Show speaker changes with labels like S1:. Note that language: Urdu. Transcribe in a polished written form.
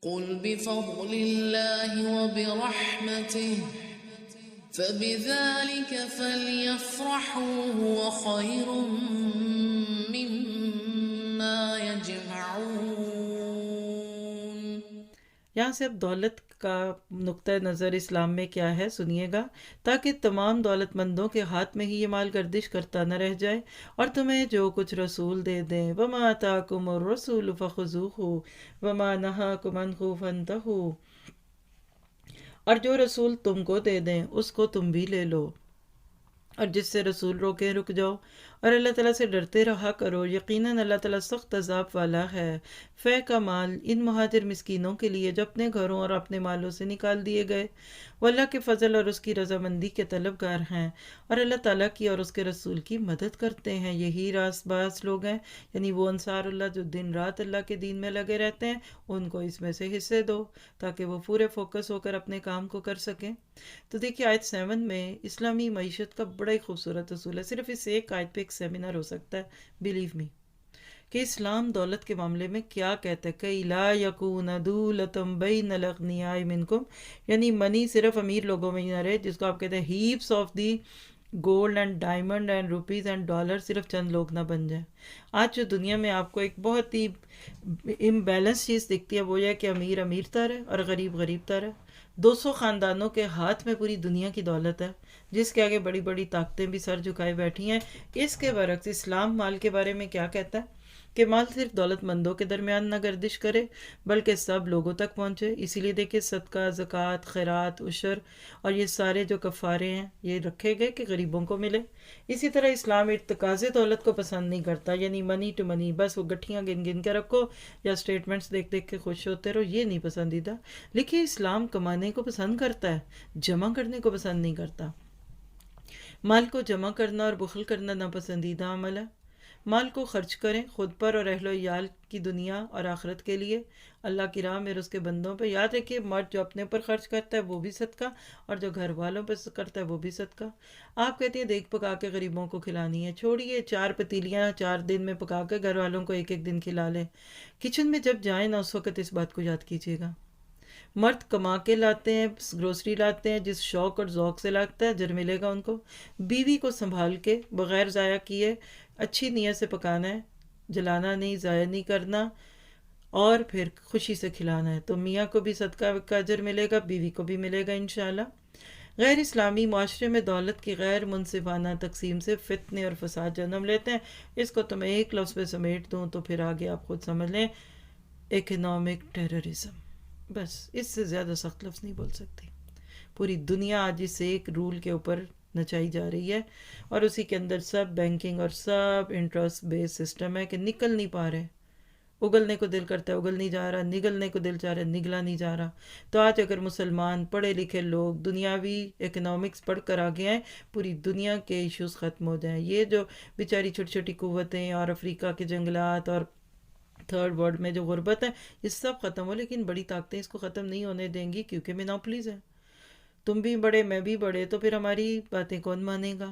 S1: قل بفضل الله وبرحمته فبذلك فليفرحوا هو خير مما يجمعون۔
S2: یہاں سے اب دولت کا نقطہ نظر اسلام میں کیا ہے سنیے گا، تاکہ تمام دولت مندوں کے ہاتھ میں ہی یہ مال گردش کرتا نہ رہ جائے، اور تمہیں جو کچھ رسول دے دیں، وَمَا آتَاكُمُ الرَّسُولُ فَخُذُوهُ وَمَا نَهَاكُمْ عَنْهُ فَانْتَهُوا، اور جو رسول تم کو دے دیں اس کو تم بھی لے لو، اور جس سے رسول روکیں رک جاؤ، اور اللہ تعالیٰ سے ڈرتے رہا کرو، یقیناً اللہ تعالیٰ سخت عذاب والا ہے۔ فے کا مال ان مہاجر مسکینوں کے لیے جو اپنے گھروں اور اپنے مالوں سے نکال دیے گئے، وہ اللہ کے فضل اور اس کی رضامندی کے طلبگار ہیں، اور اللہ تعالیٰ کی اور اس کے رسول کی مدد کرتے ہیں، یہی راست باز لوگ ہیں، یعنی وہ انصار اللہ جو دن رات اللہ کے دین میں لگے رہتے ہیں، ان کو اس میں سے حصے دو تاکہ وہ پورے فوکس ہو کر اپنے کام کو کر سکیں۔ تو دیکھیے آیت 7 میں اسلامی معیشت کا بڑا ہی خوبصورت اصول ہے، صرف اس ایک آیت پہ ایک سیمینار ہو سکتا ہے، بلیو می، کہ اسلام دولت کے معاملے میں کیا کہتا ہے، کہ لا یکون دولۃ بین الاغنیاء منکم، یعنی منی صرف امیر لوگوں میں ہی نہ رہے، جس کو آپ کہتے ہیں heaps of the gold and diamond and rupees and dollar صرف چند لوگ نہ بن جائیں۔ آج جو دنیا میں آپ کو ایک بہت ہی امبیلنس چیز دکھتی ہے، وہ یہ کہ امیر امیرتا رہے اور غریب غریبتا رہے۔ 200 خاندانوں کے ہاتھ میں پوری دنیا کی دولت ہے، جس کے آگے بڑی بڑی طاقتیں بھی سر جھکائے بیٹھی ہیں۔ اس کے برعکس اسلام مال کے بارے میں کیا کہتا ہے کہ مال صرف دولت مندوں کے درمیان نہ گردش کرے بلکہ سب لوگوں تک پہنچے۔ اسی لیے دیکھیں صدقہ، زکوٰۃ، خیرات، عشر اور یہ سارے جو کفارے ہیں یہ رکھے گئے کہ غریبوں کو ملے۔ اسی طرح اسلام ارتکاز دولت کو پسند نہیں کرتا، یعنی منی ٹو منی، بس وہ گٹھیاں گن گن کے رکھو یا اسٹیٹمنٹس دیکھ دیکھ کے خوش ہوتے رہو، یہ نہیں پسندیدہ۔ لیکن اسلام کمانے کو پسند کرتا ہے، جمع کرنے کو پسند نہیں کرتا۔ مال کو جمع کرنا اور بخل کرنا ناپسندیدہ عمل ہے۔ مال کو خرچ کریں خود پر اور اہل و عیال کی دنیا اور آخرت کے لیے، اللہ کی راہ میں اور اس کے بندوں پہ۔ یاد رکھیے مرد جو اپنے پر خرچ کرتا ہے وہ بھی صدقہ، اور جو گھر والوں پہ کرتا ہے وہ بھی صدقہ۔ آپ کہتے ہیں دیگ پکا کے غریبوں کو کھلانی ہے، چھوڑیے 4 پتیلیاں 4 دن میں پکا کے گھر والوں کو ایک ایک دن کھلا لیں۔ کچن میں جب جائیں نا اس وقت اس بات کو یاد کیجیے گا، مرد کما کے لاتے ہیں، گروسری لاتے ہیں، جس شوق اور ذوق سے لاتا ہے اجر ملے گا ان کو۔ بیوی کو سنبھال کے بغیر ضائع کیے اچھی نیت سے پکانا ہے، جلانا نہیں، ضائع نہیں کرنا، اور پھر خوشی سے کھلانا ہے، تو میاں کو بھی صدقہ کا اجر ملے گا، بیوی کو بھی ملے گا انشاءاللہ۔ غیر اسلامی معاشرے میں دولت کی غیر منصفانہ تقسیم سے فتنے اور فساد جنم لیتے ہیں۔ اس کو تو میں ایک لفظ پہ سمیٹ دوں تو پھر آگے آپ خود سمجھ لیں، اکنامک ٹیررزم، بس اس سے زیادہ سخت لفظ نہیں بول سکتی۔ پوری دنیا آج اس ایک رول کے اوپر نچائی جا رہی ہے، اور اسی کے اندر سب بینکنگ اور سب انٹرسٹ بیس سسٹم ہے کہ نکل نہیں پا رہے، اگلنے کو دل کرتا ہے اگل نہیں جا رہا، نگلنے کو دل چاہ رہا ہے نگلا نہیں جا رہا۔ تو آج اگر مسلمان پڑھے لکھے لوگ دنیاوی اکنامکس پڑھ کر آگے ہیں، پوری دنیا کے ایشوز ختم ہو جائیں۔ یہ جو بیچاری چھوٹی چھوٹی قوتیں اور افریقہ کے جنگلات اور تھرڈ ورلڈ میں جو غربت ہے، یہ سب ختم ہو، لیکن بڑی طاقتیں اس کو ختم نہیں ہونے دیں گی، کیونکہ مینوپلیز ہے۔ تم بھی بڑے میں بھی بڑے، تو پھر ہماری باتیں کون مانے گا؟